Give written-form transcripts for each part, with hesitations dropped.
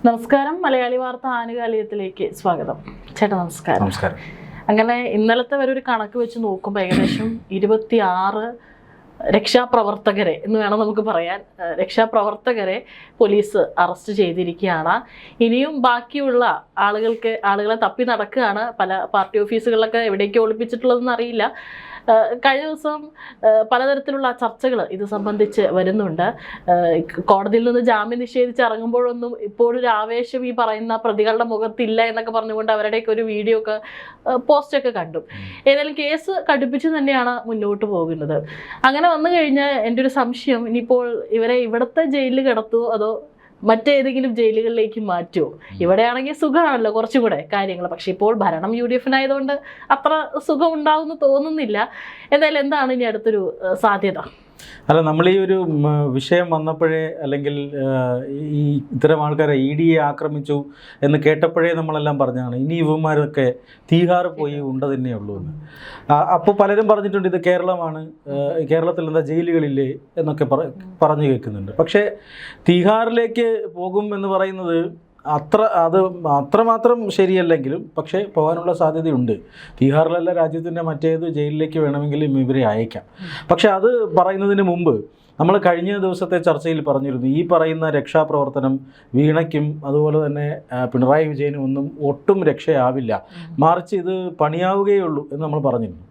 നമസ്കാരം. മലയാളി വാർത്ത ആനുകാലികത്തിലേക്ക് സ്വാഗതം. ചേട്ടാ നമസ്കാരം. നമസ്കാരം. അങ്ങനെ ഇന്നലത്തെ വരെ ഒരു കണക്ക് വെച്ച് നോക്കുമ്പോൾ ഏകദേശം 26 രക്ഷാപ്രവർത്തകരെ എന്ന് വേണം നമുക്ക് പറയാൻ, രക്ഷാപ്രവർത്തകരെ പോലീസ് അറസ്റ്റ് ചെയ്തിരിക്കുകയാണ്. ഇനിയും ബാക്കിയുള്ള ആളുകളെ തപ്പി നടക്കുകയാണ്. പല പാർട്ടി ഓഫീസുകളിലൊക്കെ എവിടേക്ക് ഒളിപ്പിച്ചിട്ടുള്ളതെന്ന് അറിയില്ല. കഴിഞ്ഞ ദിവസം പലതരത്തിലുള്ള ചർച്ചകൾ ഇത് സംബന്ധിച്ച് വരുന്നുണ്ട്. കോടതിയിൽ നിന്ന് ജാമ്യം നിഷേധിച്ച് ഇറങ്ങുമ്പോഴൊന്നും ഇപ്പോഴൊരു ആവേശം ഈ പറയുന്ന പ്രതികളുടെ മുഖത്തില്ല എന്നൊക്കെ പറഞ്ഞുകൊണ്ട് അവരുടെയൊക്കെ ഒരു വീഡിയോ ഒക്കെ പോസ്റ്റൊക്കെ കണ്ടു. ഏതായാലും കേസ് കടുപ്പിച്ച് തന്നെയാണ് മുന്നോട്ട് പോകുന്നത്. അങ്ങനെ വന്നു കഴിഞ്ഞാൽ എൻ്റെ ഒരു സംശയം, ഇനിയിപ്പോൾ ഇവരെ ഇവിടുത്തെ ജയിലിൽ കിടത്തുമോ അതോ മറ്റേതെങ്കിലും ജയിലുകളിലേക്ക് മാറ്റുമോ? ഇവിടെയാണെങ്കിൽ സുഖമാണല്ലോ കുറച്ചും കൂടെ കാര്യങ്ങൾ. പക്ഷെ ഇപ്പോൾ ഭരണം UDF-നായതുകൊണ്ട് അത്ര സുഖം ഉണ്ടാവുമെന്ന് തോന്നുന്നില്ല. എന്തായാലും എന്താണ് ഇനി അടുത്തൊരു സാധ്യത? അല്ല, നമ്മൾ ഈ ഒരു വിഷയം വന്നപ്പോഴേ, അല്ലെങ്കിൽ ഈ ഇത്തരം ആൾക്കാരെ ED ആക്രമിച്ചു എന്ന് കേട്ടപ്പോഴേ നമ്മളെല്ലാം പറഞ്ഞതാണ് ഇനി ഇവന്മാരൊക്കെ തീഹാർ പോയി ഉണ്ട തന്നെയുള്ളൂ എന്ന്. അപ്പോൾ പലരും പറഞ്ഞിട്ടുണ്ട് ഇത് കേരളമാണ്, കേരളത്തിൽ എന്താ ജയിലുകളില്ലേ എന്നൊക്കെ പറഞ്ഞു കേൾക്കുന്നുണ്ട്. പക്ഷേ തീഹാറിലേക്ക് പോകും എന്ന് പറയുന്നത് അത്രമാത്രം ശരിയല്ലെങ്കിലും പക്ഷേ പോകാനുള്ള സാധ്യതയുണ്ട്. തീഹാറിലല്ല, രാജ്യത്തിൻ്റെ മറ്റേത് ജയിലിലേക്ക് വേണമെങ്കിലും ഇവരെ അയക്കാം. പക്ഷെ അത് പറയുന്നതിന് മുമ്പ് നമ്മൾ കഴിഞ്ഞ ദിവസത്തെ ചർച്ചയിൽ പറഞ്ഞിരുന്നു, ഈ പറയുന്ന രക്ഷാപ്രവർത്തനം വീണയ്ക്കും അതുപോലെ തന്നെ പിണറായി വിജയനും ഒട്ടും രക്ഷയാവില്ല, മറിച്ച് ഇത് പണിയാവുകയുള്ളൂ എന്ന് നമ്മൾ പറഞ്ഞിരുന്നു.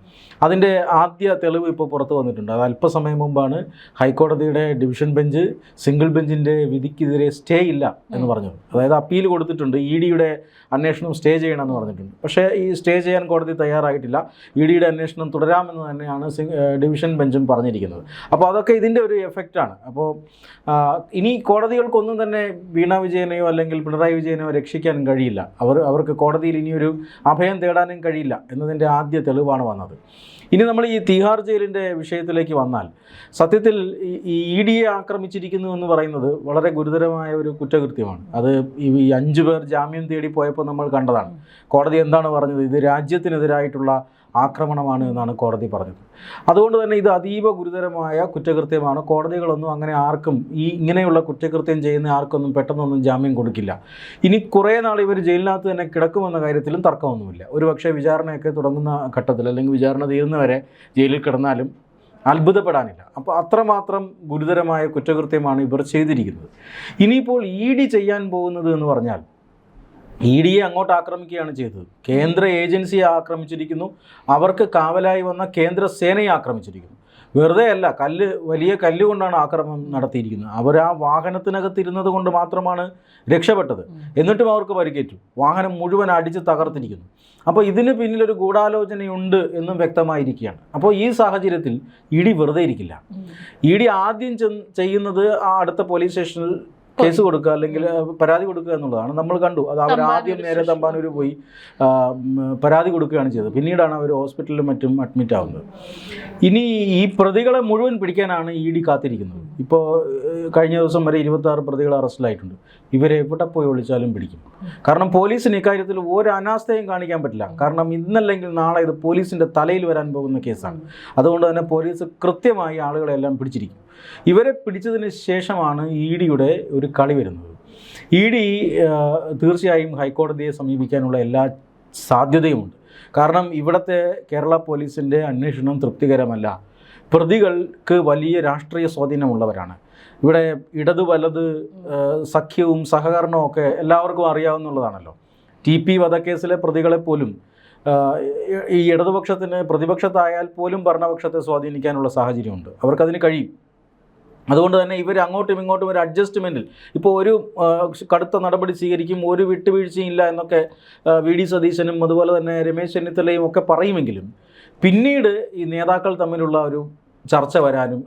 അതിൻ്റെ ആദ്യ തെളിവ് ഇപ്പോൾ പുറത്തു വന്നിട്ടുണ്ട്. അത് അല്പസമയം മുമ്പാണ് ഹൈക്കോടതിയുടെ ഡിവിഷൻ ബെഞ്ച് സിംഗിൾ ബെഞ്ചിൻ്റെ വിധിക്കെതിരെ സ്റ്റേ ഇല്ല എന്ന് പറഞ്ഞത്. അതായത് അപ്പീൽ കൊടുത്തിട്ടുണ്ട്, EDയുടെ അന്വേഷണം സ്റ്റേ ചെയ്യണമെന്ന് പറഞ്ഞിട്ടുണ്ട്. പക്ഷേ ഈ സ്റ്റേ ചെയ്യാൻ കോടതി തയ്യാറായിട്ടില്ല. EDയുടെ അന്വേഷണം തുടരാമെന്ന് തന്നെയാണ് ഡിവിഷൻ ബെഞ്ചും പറഞ്ഞിരിക്കുന്നത്. അപ്പോൾ അതൊക്കെ ഇതിൻ്റെ ഒരു എഫക്റ്റാണ്. അപ്പോൾ ഇനി കോടതികൾക്കൊന്നും തന്നെ വീണ വിജയനെയോ അല്ലെങ്കിൽ പിണറായി വിജയനെയോ രക്ഷിക്കാൻ കഴിയില്ല. അവർക്ക് കോടതിയിൽ ഇനിയൊരു അഭയം തേടാനും കഴിയില്ല എന്നതിൻ്റെ ആദ്യ തെളിവാണ് വന്നത്. ഇനി നമ്മൾ ഈ തീഹാർ ജയിലിൻ്റെ വിഷയത്തിലേക്ക് വന്നാൽ, സത്യത്തിൽ ഈ EDയെ ആക്രമിച്ചിരിക്കുന്നു എന്ന് പറയുന്നത് വളരെ ഗുരുതരമായ ഒരു കുറ്റകൃത്യമാണ്. അത് ഈ 5 പേർ ജാമ്യം തേടി പോയപ്പോൾ നമ്മൾ കണ്ടതാണ്. കോടതി എന്താണ് പറഞ്ഞത്? ഇത് രാജ്യത്തിനെതിരായിട്ടുള്ള ആക്രമണമാണ് എന്നാണ് കോടതി പറഞ്ഞത്. അതുകൊണ്ട് തന്നെ ഇത് അതീവ ഗുരുതരമായ കുറ്റകൃത്യമാണ്. കോടതികളൊന്നും അങ്ങനെ ആർക്കും ഇങ്ങനെയുള്ള കുറ്റകൃത്യം ചെയ്യുന്ന ആർക്കൊന്നും പെട്ടെന്നൊന്നും ജാമ്യം കൊടുക്കില്ല. ഇനി കുറേ നാൾ ഇവർ ജയിലിനകത്ത് തന്നെ കിടക്കുമെന്ന കാര്യത്തിലും തർക്കമൊന്നുമില്ല. ഒരുപക്ഷെ വിചാരണയൊക്കെ തുടങ്ങുന്ന ഘട്ടത്തിൽ അല്ലെങ്കിൽ വിചാരണ തീരുന്നവരെ ജയിലിൽ കിടന്നാലും അത്ഭുതപ്പെടാനില്ല. അപ്പോൾ അത്രമാത്രം ഗുരുതരമായ കുറ്റകൃത്യമാണ് ഇവർ ചെയ്തിരിക്കുന്നത്. ഇനിയിപ്പോൾ ED ചെയ്യാൻ പോകുന്നത് എന്ന് പറഞ്ഞാൽ, EDയെ അങ്ങോട്ട് ആക്രമിക്കുകയാണ് ചെയ്തത്. കേന്ദ്ര ഏജൻസിയെ ആക്രമിച്ചിരിക്കുന്നു. അവർക്ക് കാവലായി വന്ന കേന്ദ്ര സേനയെ ആക്രമിച്ചിരിക്കുന്നു. വെറുതെ അല്ല, വലിയ കല്ലുകൊണ്ടാണ് ആക്രമണം നടത്തിയിരിക്കുന്നത്. അവർ ആ വാഹനത്തിനകത്തിരുന്നത് കൊണ്ട് മാത്രമാണ് രക്ഷപ്പെട്ടത്. എന്നിട്ടും അവർക്ക് പരിക്കേറ്റു. വാഹനം മുഴുവൻ അടിച്ച് തകർത്തിരിക്കുന്നു. അപ്പോൾ ഇതിന് പിന്നിലൊരു ഗൂഢാലോചനയുണ്ട് എന്നും വ്യക്തമായിരിക്കുകയാണ്. അപ്പോൾ ഈ സാഹചര്യത്തിൽ ED വെറുതെ ഇരിക്കില്ല. ED ആദ്യം ചെയ്യുന്നത് ആ അടുത്ത പോലീസ് സ്റ്റേഷനിൽ കേസ് കൊടുക്കുക അല്ലെങ്കിൽ പരാതി കൊടുക്കുക എന്നുള്ളതാണ്. നമ്മൾ കണ്ടു അത്. അവർ ആദ്യം നേരെ തമ്പാനൂർ പോയി പരാതി കൊടുക്കുകയാണ് ചെയ്തത്. പിന്നീടാണ് അവർ ഹോസ്പിറ്റലിലും മറ്റും അഡ്മിറ്റ് ആവുന്നത്. ഇനി ഈ പ്രതികളെ മുഴുവൻ പിടിക്കാനാണ് ED കാത്തിരിക്കുന്നത്. ഇപ്പോൾ കഴിഞ്ഞ ദിവസം വരെ 26 പ്രതികൾ അറസ്റ്റിലായിട്ടുണ്ട്. ഇവരെ എവിടെ പോയി ഒളിച്ചാലും പിടിക്കും. കാരണം പോലീസിന് ഇക്കാര്യത്തിൽ ഒരു അനാസ്ഥയും കാണിക്കാൻ പറ്റില്ല. കാരണം ഇന്നല്ലെങ്കിൽ നാളെ ഇത് പോലീസിൻ്റെ തലയിൽ വരാൻ പോകുന്ന കേസാണ്. അതുകൊണ്ട് തന്നെ പോലീസ് കൃത്യമായി ആളുകളെല്ലാം പിടിച്ചിരിക്കും. ഇവരെ പിടിച്ചതിന് ശേഷമാണ് EDയുടെ ഒരു കളി വരുന്നത്. ED തീർച്ചയായും ഹൈക്കോടതിയെ സമീപിക്കാനുള്ള എല്ലാ സാധ്യതയുമുണ്ട്. കാരണം ഇവിടുത്തെ കേരള പോലീസിൻ്റെ അന്വേഷണം തൃപ്തികരമല്ല. പ്രതികൾക്ക് വലിയ രാഷ്ട്രീയ സ്വാധീനമുള്ളവരാണ്. ഇവിടെ ഇടത് വലത് സഖ്യവും സഹകരണവും ഒക്കെ എല്ലാവർക്കും അറിയാവുന്നതാണല്ലോ. TP വധക്കേസിലെ പ്രതികളെപ്പോലും ഈ ഇടതുപക്ഷത്തിന് പ്രതിപക്ഷത്തായാൽ പോലും ഭരണപക്ഷത്തെ സ്വാധീനിക്കാനുള്ള സാഹചര്യമുണ്ട്. അവർക്കതിന് കഴിയും. അതുകൊണ്ട് തന്നെ ഇവർ അങ്ങോട്ടും ഇങ്ങോട്ടും ഒരു അഡ്ജസ്റ്റ്മെൻറ്റിൽ ഇപ്പോൾ ഒരു കടുത്ത നടപടി സ്വീകരിക്കും, ഒരു വിട്ടുവീഴ്ചയും ഇല്ല എന്നൊക്കെ VD സതീശനും അതുപോലെ തന്നെ രമേശ് ചെന്നിത്തലയും ഒക്കെ പറയുമെങ്കിലും പിന്നീട് ഈ നേതാക്കൾ തമ്മിലുള്ള ഒരു ചർച്ച വരാനും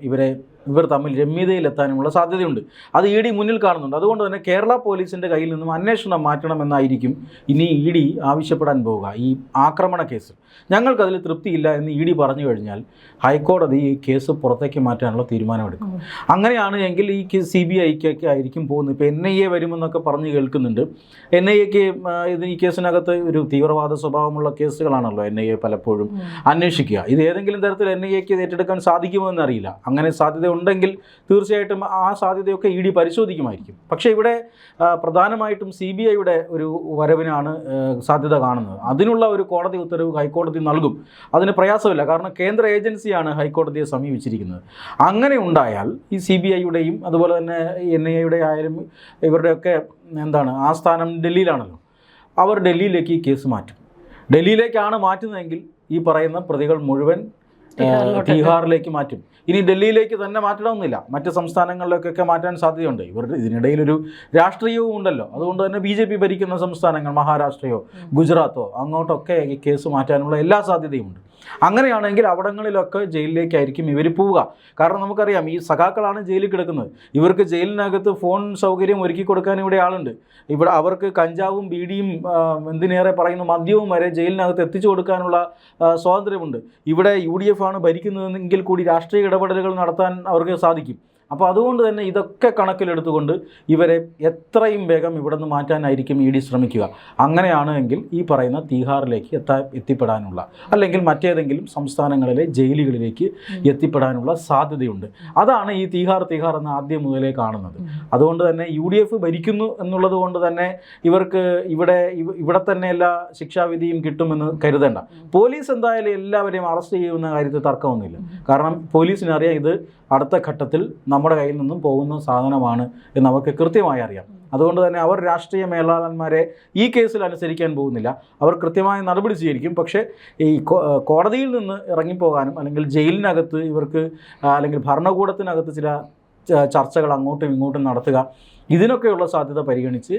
ഇവർ തമ്മിൽ രമ്യതയിലെത്താനുമുള്ള സാധ്യതയുണ്ട്. അത് ED മുന്നിൽ കാണുന്നുണ്ട്. അതുകൊണ്ട് തന്നെ കേരള പോലീസിൻ്റെ കയ്യിൽ നിന്നും അന്വേഷണം മാറ്റണമെന്നായിരിക്കും ഇനി ED ആവശ്യപ്പെടാൻ പോവുക. ഈ ആക്രമണ കേസ് ഞങ്ങൾക്കതിൽ തൃപ്തിയില്ല എന്ന് ED പറഞ്ഞു കഴിഞ്ഞാൽ ഹൈക്കോടതി ഈ കേസ് പുറത്തേക്ക് മാറ്റാനുള്ള തീരുമാനമെടുക്കും. അങ്ങനെയാണ് എങ്കിൽ ഈ CBIക്കൊക്കെ ആയിരിക്കും പോകുന്നത്. ഇപ്പോൾ NIA വരുമെന്നൊക്കെ പറഞ്ഞ് കേൾക്കുന്നുണ്ട്. NIAക്ക് ഈ കേസിനകത്ത് ഒരു തീവ്രവാദ സ്വഭാവമുള്ള കേസുകളാണല്ലോ NIA പലപ്പോഴും അന്വേഷിക്കുക. ഇത് ഏതെങ്കിലും തരത്തിൽ NIAക്ക് ഏറ്റെടുക്കാൻ സാധിക്കുമോ എന്നറിയില്ല. അങ്ങനെ സാധ്യത ഉണ്ടെങ്കിൽ തീർച്ചയായിട്ടും ആ സാധ്യതയൊക്കെ ഇ ഡി പരിശോധിക്കുമായിരിക്കും. പക്ഷേ ഇവിടെ പ്രധാനമായിട്ടും CBIയുടെ ഒരു വരവിനാണ് സാധ്യത കാണുന്നത്. അതിനുള്ള ഒരു കോടതി ഉത്തരവ് ഹൈക്കോടതി നൽകും. അതിന് പ്രയാസമില്ല, കാരണം കേന്ദ്ര ഏജൻസിയാണ് ഹൈക്കോടതിയെ സമീപിച്ചിരിക്കുന്നത്. അങ്ങനെ ഉണ്ടായാൽ ഈ CBIയുടെയും അതുപോലെ തന്നെ NIAയുടെ ആയാലും ഇവരുടെയൊക്കെ ആസ്ഥാനം ഡൽഹിയിലാണല്ലോ, അവർ ഡൽഹിയിലേക്ക് ഈ കേസ് മാറ്റും. ഡൽഹിയിലേക്കാണ് മാറ്റുന്നതെങ്കിൽ ഈ പറയുന്ന പ്രതികൾ മുഴുവൻ തീഹാറിലേക്ക് മാറ്റും. ഇനി ഡൽഹിയിലേക്ക് തന്നെ മാറ്റണമെന്നില്ല, മറ്റ് സംസ്ഥാനങ്ങളിലേക്കൊക്കെ മാറ്റാൻ സാധ്യതയുണ്ട്. ഇവരുടെ ഇതിനിടയിലൊരു രാഷ്ട്രീയവും ഉണ്ടല്ലോ. അതുകൊണ്ട് തന്നെ BJP ഭരിക്കുന്ന സംസ്ഥാനങ്ങൾ, മഹാരാഷ്ട്രയോ ഗുജറാത്തോ അങ്ങോട്ടൊക്കെ ഈ കേസ് മാറ്റാനുള്ള എല്ലാ സാധ്യതയുമുണ്ട്. അങ്ങനെയാണെങ്കിൽ അവിടങ്ങളിലൊക്കെ ജയിലിലേക്കായിരിക്കും ഇവർ പോവുക. കാരണം നമുക്കറിയാം, ഈ സഖാക്കളാണ് ജയിലിൽ കിടക്കുന്നത്. ഇവർക്ക് ജയിലിനകത്ത് ഫോൺ സൗകര്യം ഒരുക്കി കൊടുക്കാൻ ഇവിടെ ആളുണ്ട്. ഇവിടെ അവർക്ക് കഞ്ചാവും ബീഡിയും എന്തിനേറെ പറയുന്നു മദ്യവും വരെ ജയിലിനകത്ത് എത്തിച്ചു കൊടുക്കാനുള്ള സ്വാതന്ത്ര്യമുണ്ട്. ഇവിടെ UDF ആണ് ഭരിക്കുന്നതെങ്കിൽ കൂടി രാഷ്ട്രീയ ഇടപെടലുകൾ നടത്താൻ അവർക്ക് സാധിക്കും. അപ്പോൾ അതുകൊണ്ട് തന്നെ ഇതൊക്കെ കണക്കിലെടുത്തുകൊണ്ട് ഇവരെ എത്രയും വേഗം ഇവിടെ നിന്ന് മാറ്റാനായിരിക്കും ED ശ്രമിക്കുക. അങ്ങനെയാണെങ്കിൽ ഈ പറയുന്ന തീഹാറിലേക്ക് എത്തിപ്പെടാനുള്ള അല്ലെങ്കിൽ മറ്റേതെങ്കിലും സംസ്ഥാനങ്ങളിലെ ജയിലുകളിലേക്ക് എത്തിപ്പെടാനുള്ള സാധ്യതയുണ്ട്. അതാണ് ഈ തീഹാർ എന്ന ആദ്യം മുതലേ കാണുന്നത്. അതുകൊണ്ട് തന്നെ UDF ഭരിക്കുന്നു എന്നുള്ളത് കൊണ്ട് തന്നെ ഇവർക്ക് ഇവിടെ തന്നെ എല്ലാ ശിക്ഷാവിധിയും കിട്ടുമെന്ന് കരുതേണ്ട. പോലീസ് എന്തായാലും എല്ലാവരെയും അറസ്റ്റ് ചെയ്യുന്ന കാര്യത്തിൽ തർക്കമൊന്നുമില്ല. കാരണം പോലീസിനറിയാം ഇത് അടുത്ത ഘട്ടത്തിൽ നമ്മുടെ കയ്യിൽ നിന്നും പോകുന്ന സാധനമാണ് എന്ന് അവർക്ക് കൃത്യമായി അറിയാം. അതുകൊണ്ട് തന്നെ അവർ രാഷ്ട്രീയ മേലാളന്മാരെ ഈ കേസിൽ അനുസരിക്കാൻ പോകുന്നില്ല. അവർ കൃത്യമായ നടപടി സ്വീകരിക്കും. പക്ഷേ ഈ കോടതിയിൽ നിന്ന് ഇറങ്ങിപ്പോകാനും അല്ലെങ്കിൽ ജയിലിനകത്ത് ഇവർക്ക് അല്ലെങ്കിൽ ഭരണകൂടത്തിനകത്ത് ചില ചർച്ചകൾ അങ്ങോട്ടും ഇങ്ങോട്ടും നടത്തുക, ഇതിനൊക്കെയുള്ള സാധ്യത പരിഗണിച്ച്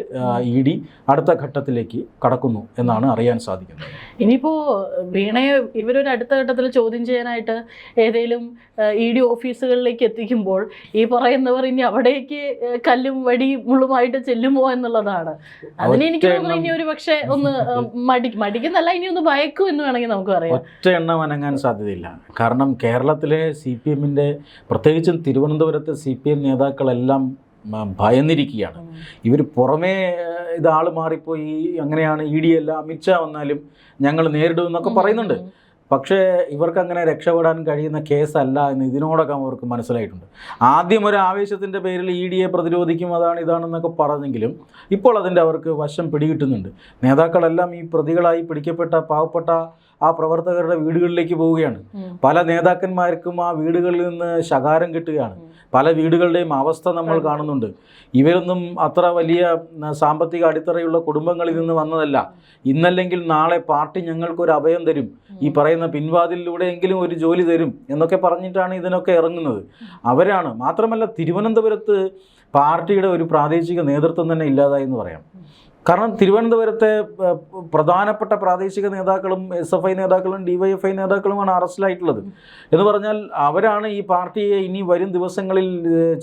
ED അടുത്ത ഘട്ടത്തിലേക്ക് കടക്കുന്നു എന്നാണ് അറിയാൻ സാധിക്കുന്നത്. ഇനിയിപ്പോൾ വീണയെ ഇവരൊരു അടുത്ത ഘട്ടത്തിൽ ചോദ്യം ചെയ്യാനായിട്ട് ഏതെങ്കിലും ED ഓഫീസുകളിലേക്ക് എത്തിക്കുമ്പോൾ ഈ പറയുന്നവർ ഇനി അവിടേക്ക് കല്ലും വടി മുള്ളുമായിട്ട് ചെല്ലുമോ എന്നുള്ളതാണ്. അതിന് എനിക്ക് തോന്നുന്നു ഇനി ഒരു പക്ഷേ ഒന്ന് മടിക്കുന്നല്ല, ഇനി ഒന്ന് ഭയക്കും എന്ന് വേണമെങ്കിൽ നമുക്ക് പറയാം. ഒറ്റ എണ്ണം അനങ്ങാൻ സാധ്യതയില്ല. കാരണം കേരളത്തിലെ CPMൻ്റെ പ്രത്യേകിച്ചും തിരുവനന്തപുരത്തെ CPM നേതാക്കളെല്ലാം ഭയന്നിരിക്കുകയാണ്. ഇവർ പുറമേ ആൾ മാറിപ്പോയി, അങ്ങനെയാണ് ED അല്ല അമിത്ഷാ വന്നാലും ഞങ്ങൾ നേരിടുമെന്നൊക്കെ പറയുന്നുണ്ട്. പക്ഷേ ഇവർക്കങ്ങനെ രക്ഷപ്പെടാൻ കഴിയുന്ന കേസല്ല എന്ന് ഇതിനോടൊക്കെ അവർക്ക് മനസ്സിലായിട്ടുണ്ട്. ആദ്യം ഒരു ആവേശത്തിൻ്റെ പേരിൽ EDയെ പ്രതിരോധിക്കും, ഇതാണെന്നൊക്കെ പറഞ്ഞെങ്കിലും ഇപ്പോൾ അതിൻ്റെ അവർക്ക് വശം പിടികിട്ടുന്നുണ്ട്. നേതാക്കളെല്ലാം ഈ പ്രതികളായി പിടിക്കപ്പെട്ട പാവപ്പെട്ട ആ പ്രവർത്തകരുടെ വീടുകളിലേക്ക് പോവുകയാണ്. പല നേതാക്കന്മാർക്കും ആ വീടുകളിൽ നിന്ന് ശകാരം കിട്ടുകയാണ്. പല വീടുകളുടെയും അവസ്ഥ നമ്മൾ കാണുന്നുണ്ട്. ഇവരൊന്നും അത്ര വലിയ സാമ്പത്തിക അടിത്തറയുള്ള കുടുംബങ്ങളിൽ നിന്ന് വന്നതല്ല. ഇന്നല്ലെങ്കിൽ നാളെ പാർട്ടി ഞങ്ങൾക്കൊരു അഭയം തരും, ഈ പറയുന്ന പിൻവാതിലൂടെയെങ്കിലും ഒരു ജോലി തരും എന്നൊക്കെ പറഞ്ഞിട്ടാണ് ഇതിനൊക്കെ ഇറങ്ങുന്നത്. അവരാണ്. മാത്രമല്ല തിരുവനന്തപുരത്ത് പാർട്ടിയുടെ ഒരു പ്രാദേശിക നേതൃത്വം തന്നെ ഇല്ലാതായി എന്ന് പറയാം. കാരണം തിരുവനന്തപുരത്തെ പ്രധാനപ്പെട്ട പ്രാദേശിക നേതാക്കളും SFI നേതാക്കളും DYFI നേതാക്കളുമാണ് അറസ്റ്റിലായിട്ടുള്ളത്. എന്ന് പറഞ്ഞാൽ അവരാണ് ഈ പാർട്ടിയെ ഇനി വരും ദിവസങ്ങളിൽ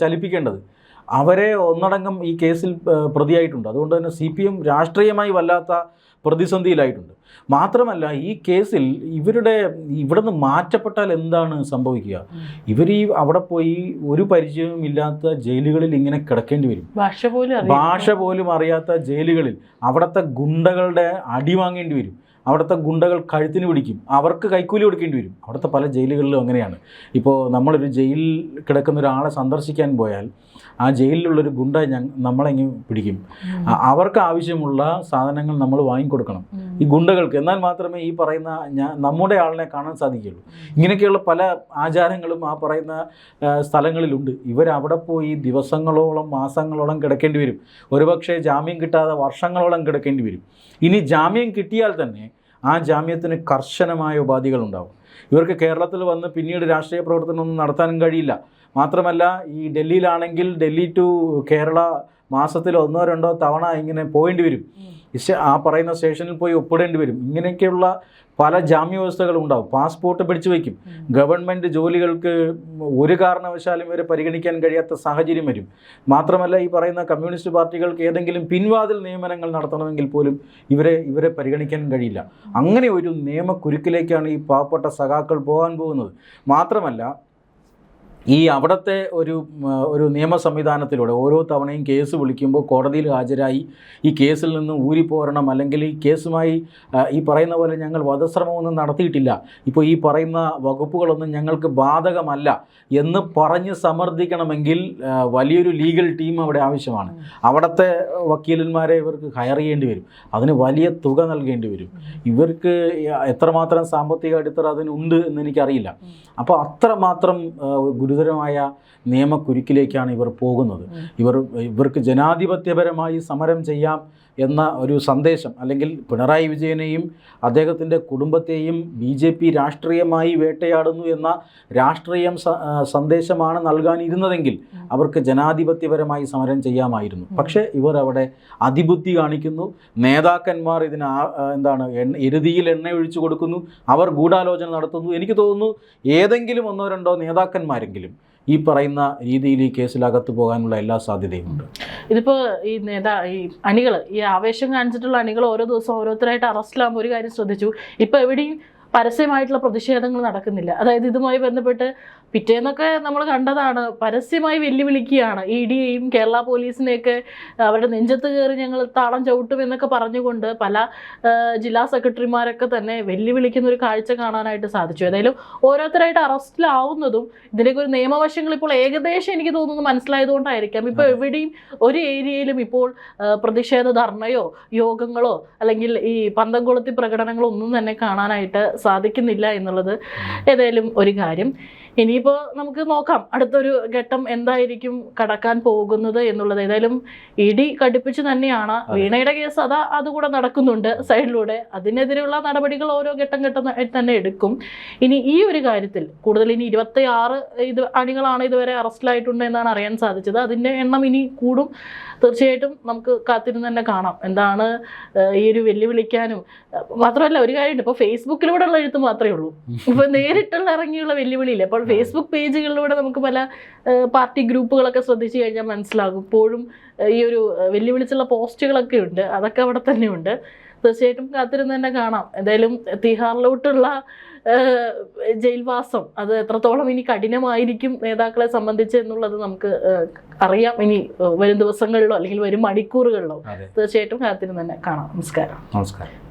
ചലിപ്പിക്കേണ്ടത്. അവരെ ഒന്നടങ്കം ഈ കേസിൽ പ്രതിയായിട്ടുണ്ട്. അതുകൊണ്ട് തന്നെ CPM രാഷ്ട്രീയമായി വല്ലാത്ത പ്രതിസന്ധിയിലായിട്ടുണ്ട്. മാത്രമല്ല ഈ കേസിൽ ഇവിടെ നിന്ന് മാറ്റപ്പെട്ടാൽ എന്താണ് സംഭവിക്കുക? അവിടെ പോയി ഒരു പരിചയവും ഇല്ലാത്ത ജയിലുകളിൽ ഇങ്ങനെ കിടക്കേണ്ടി വരും. ഭാഷ പോലും അറിയാത്ത ജയിലുകളിൽ അവിടുത്തെ ഗുണ്ടകളുടെ അടി വാങ്ങേണ്ടി വരും. അവിടുത്തെ ഗുണ്ടകൾ കഴുത്തിന് പിടിക്കും, അവർക്ക് കൈക്കൂലി കൊടുക്കേണ്ടി വരും. അവിടുത്തെ പല ജയിലുകളിലും അങ്ങനെയാണ്. ഇപ്പോൾ നമ്മളൊരു ജയിലിൽ കിടക്കുന്ന ഒരാളെ സന്ദർശിക്കാൻ പോയാൽ ആ ജയിലിലുള്ളൊരു ഗുണ്ട നമ്മളെങ്ങനെ പിടിക്കും. അവർക്ക് ആവശ്യമുള്ള സാധനങ്ങൾ നമ്മൾ വാങ്ങിക്കൊടുക്കണം ഈ ഗുണ്ടകൾക്ക്. എന്നാൽ മാത്രമേ ഈ പറയുന്ന നമ്മുടെ ആളിനെ കാണാൻ സാധിക്കുകയുള്ളൂ. ഇങ്ങനെയൊക്കെയുള്ള പല ആചാരങ്ങളും ആ പറയുന്ന സ്ഥലങ്ങളിലുണ്ട്. ഇവരവിടെ പോയി ദിവസങ്ങളോളം മാസങ്ങളോളം കിടക്കേണ്ടി വരും. ഒരുപക്ഷെ ജാമ്യം കിട്ടാതെ വർഷങ്ങളോളം കിടക്കേണ്ടി വരും. ഇനി ജാമ്യം കിട്ടിയാൽ തന്നെ ആ ജാമ്യത്തിന് കർശനമായ ഉപാധികളുണ്ടാവും. ഇവർക്ക് കേരളത്തിൽ വന്ന് പിന്നീട് രാഷ്ട്രീയ പ്രവർത്തനമൊന്നും നടത്താനും കഴിയില്ല. മാത്രമല്ല ഈ ഡൽഹിയിലാണെങ്കിൽ ഡൽഹി ടു കേരള മാസത്തിൽ 1-2 തവണ ഇങ്ങനെ പോകേണ്ടി വരും. ആ പറയുന്ന സ്റ്റേഷനിൽ പോയി ഒപ്പിടേണ്ടി വരും. ഇങ്ങനെയൊക്കെയുള്ള പല ജാമ്യ വ്യവസ്ഥകളും ഉണ്ടാവും. പാസ്പോർട്ട് പിടിച്ചു വയ്ക്കും. ഗവൺമെൻറ് ജോലികൾക്ക് ഒരു കാരണവശാലും ഇവരെ പരിഗണിക്കാൻ കഴിയാത്ത സാഹചര്യം വരും. മാത്രമല്ല ഈ പറയുന്ന കമ്മ്യൂണിസ്റ്റ് പാർട്ടികൾക്ക് ഏതെങ്കിലും പിൻവാതിൽ നിയമനങ്ങൾ നടത്തണമെങ്കിൽ പോലും ഇവരെ പരിഗണിക്കാൻ കഴിയില്ല. അങ്ങനെ ഒരു നിയമക്കുരുക്കിലേക്കാണ് ഈ പാവപ്പെട്ട സഖാക്കൾ പോകാൻ പോകുന്നത്. മാത്രമല്ല ഈ അവിടുത്തെ ഒരു നിയമ സംവിധാനത്തിലൂടെ ഓരോ തവണയും കേസ് വിളിക്കുമ്പോൾ കോടതിയിൽ ഹാജരായി ഈ കേസിൽ നിന്ന് ഊരിപ്പോരണം, അല്ലെങ്കിൽ ഈ കേസുമായി ഈ പറയുന്ന പോലെ ഞങ്ങൾ വധശ്രമമൊന്നും നടത്തിയിട്ടില്ല, ഇപ്പോൾ ഈ പറയുന്ന വകുപ്പുകളൊന്നും ഞങ്ങൾക്ക് ബാധകമല്ല എന്ന് പറഞ്ഞ് സമർത്ഥിക്കണമെങ്കിൽ വലിയൊരു ലീഗൽ ടീം അവിടെ ആവശ്യമാണ്. അവിടുത്തെ വക്കീലന്മാരെ ഇവർക്ക് ഹയർ ചെയ്യേണ്ടി വരും, അതിന് വലിയ തുക നൽകേണ്ടി വരും. ഇവർക്ക് എത്രമാത്രം സാമ്പത്തിക അടിത്തറ അതിനുണ്ട് എന്ന് എനിക്കറിയില്ല. അപ്പോൾ അത്രമാത്രം ഗുരുതരമായ നിയമക്കുരുക്കിലേക്കാണ് ഇവർ പോകുന്നത്. ഇവർക്ക് ജനാധിപത്യപരമായി സമരം ചെയ്യാം എന്ന ഒരു സന്ദേശം, അല്ലെങ്കിൽ പിണറായി വിജയനെയും അദ്ദേഹത്തിൻ്റെ കുടുംബത്തെയും BJP രാഷ്ട്രീയമായി വേട്ടയാടുന്നു എന്ന സന്ദേശമാണ് നൽകാനിരുന്നതെങ്കിൽ അവർക്ക് ജനാധിപത്യപരമായി സമരം ചെയ്യാമായിരുന്നു. പക്ഷേ ഇവർ അവിടെ അതിബുദ്ധി കാണിക്കുന്നു. നേതാക്കന്മാർ ഇതിന് എരുതിയിൽ എണ്ണ ഒഴിച്ചു കൊടുക്കുന്നു, അവർ ഗൂഢാലോചന നടത്തുന്നു. എനിക്ക് തോന്നുന്നു ഏതെങ്കിലും 1-2 നേതാക്കന്മാരെങ്കിലും ഈ പറയുന്ന രീതിയിൽ ഈ കേസിലകത്ത് പോകാനുള്ള എല്ലാ സാധ്യതയുമുണ്ട്. ഇതിപ്പോൾ ഈ അണികൾ, ഈ ആവേശം കാണിച്ചിട്ടുള്ള അണികൾ ഓരോ ദിവസം ഓരോരുത്തരായിട്ട് അറസ്റ്റിലാകുമ്പോൾ ഒരു കാര്യം ശ്രദ്ധിച്ചു, ഇപ്പോൾ എവിടെയും പരസ്യമായിട്ടുള്ള പ്രതിഷേധങ്ങൾ നടക്കുന്നില്ല. അതായത് ഇതുമായി ബന്ധപ്പെട്ട് പിറ്റേന്നൊക്കെ നമ്മൾ കണ്ടതാണ്, പരസ്യമായി വെല്ലുവിളിക്കുകയാണ് EDയെയും കേരള പോലീസിനെയൊക്കെ. അവരുടെ നെഞ്ചത്ത് കയറി ഞങ്ങൾ താളം ചവിട്ടും എന്നൊക്കെ പറഞ്ഞുകൊണ്ട് പല ജില്ലാ സെക്രട്ടറിമാരൊക്കെ തന്നെ വെല്ലുവിളിക്കുന്ന ഒരു കാഴ്ച കാണാനായിട്ട് സാധിച്ചു. ഏതായാലും ഓരോരുത്തരായിട്ട് അറസ്റ്റിലാവുന്നതും ഇതിൻ്റെയൊക്കെ ഒരു നിയമവശങ്ങൾ ഇപ്പോൾ ഏകദേശം എനിക്ക് തോന്നുന്നു മനസ്സിലായതുകൊണ്ടായിരിക്കാം ഇപ്പോൾ എവിടെയും ഒരു ഏരിയയിലും ഇപ്പോൾ പ്രതിഷേധ ധർണയോ യോഗങ്ങളോ അല്ലെങ്കിൽ ഈ പന്തംകൊളുത്തി പ്രകടനങ്ങളോ ഒന്നും തന്നെ കാണാനായിട്ട് സാധിക്കുന്നില്ല എന്നുള്ളത് ഏതായാലും ഒരു കാര്യം. ഇനിയിപ്പോൾ നമുക്ക് നോക്കാം അടുത്തൊരു ഘട്ടം എന്തായിരിക്കും കടക്കാൻ പോകുന്നത് എന്നുള്ളത്. ഏതായാലും ED കടുപ്പിച്ച് തന്നെയാണ്. വീണയുടെ കേസ് അതുകൂടെ നടക്കുന്നുണ്ട് സൈഡിലൂടെ. അതിനെതിരെയുള്ള നടപടികൾ ഓരോ ഘട്ടം തന്നെ എടുക്കും. ഇനി ഈ ഒരു കാര്യത്തിൽ കൂടുതൽ ഇനി 26 അണികളാണ് ഇതുവരെ അറസ്റ്റിലായിട്ടുണ്ട് എന്നാണ് അറിയാൻ സാധിച്ചത്. അതിൻ്റെ എണ്ണം ഇനി കൂടും. തീർച്ചയായിട്ടും നമുക്ക് കാത്തിരുന്ന് തന്നെ കാണാം എന്താണ് ഈ ഒരു വെല്ലുവിളിക്കാനും. മാത്രമല്ല ഒരു കാര്യമുണ്ട്, ഇപ്പോൾ ഫേസ്ബുക്കിലൂടെയുള്ള എഴുത്ത് മാത്രമേ ഉള്ളൂ. ഇപ്പോൾ നേരിട്ടുള്ള ഇറങ്ങിയുള്ള വെല്ലുവിളിയില്ല. അപ്പോൾ ഫേസ്ബുക്ക് പേജുകളിലൂടെ നമുക്ക് പല പാർട്ടി ഗ്രൂപ്പുകളൊക്കെ ശ്രദ്ധിച്ചു കഴിഞ്ഞാൽ മനസ്സിലാകും. ഇപ്പോഴും ഈ ഒരു വെല്ലുവിളിച്ചുള്ള പോസ്റ്റുകളൊക്കെ ഉണ്ട്, അതൊക്കെ അവിടെ തന്നെ ഉണ്ട്. തീർച്ചയായിട്ടും കാത്തിരുന്ന് തന്നെ കാണാം. എന്തായാലും തിഹാറിലോട്ടുള്ള ജയിൽവാസം അത് എത്രത്തോളം ഇനി കഠിനമായിരിക്കും നേതാക്കളെ സംബന്ധിച്ച് എന്നുള്ളത് നമുക്ക് അറിയാം ഇനി വരും ദിവസങ്ങളിലോ അല്ലെങ്കിൽ വരും മണിക്കൂറുകളിലോ. തീർച്ചയായിട്ടും കാത്തിരുന്ന് തന്നെ കാണാം. നമസ്കാരം.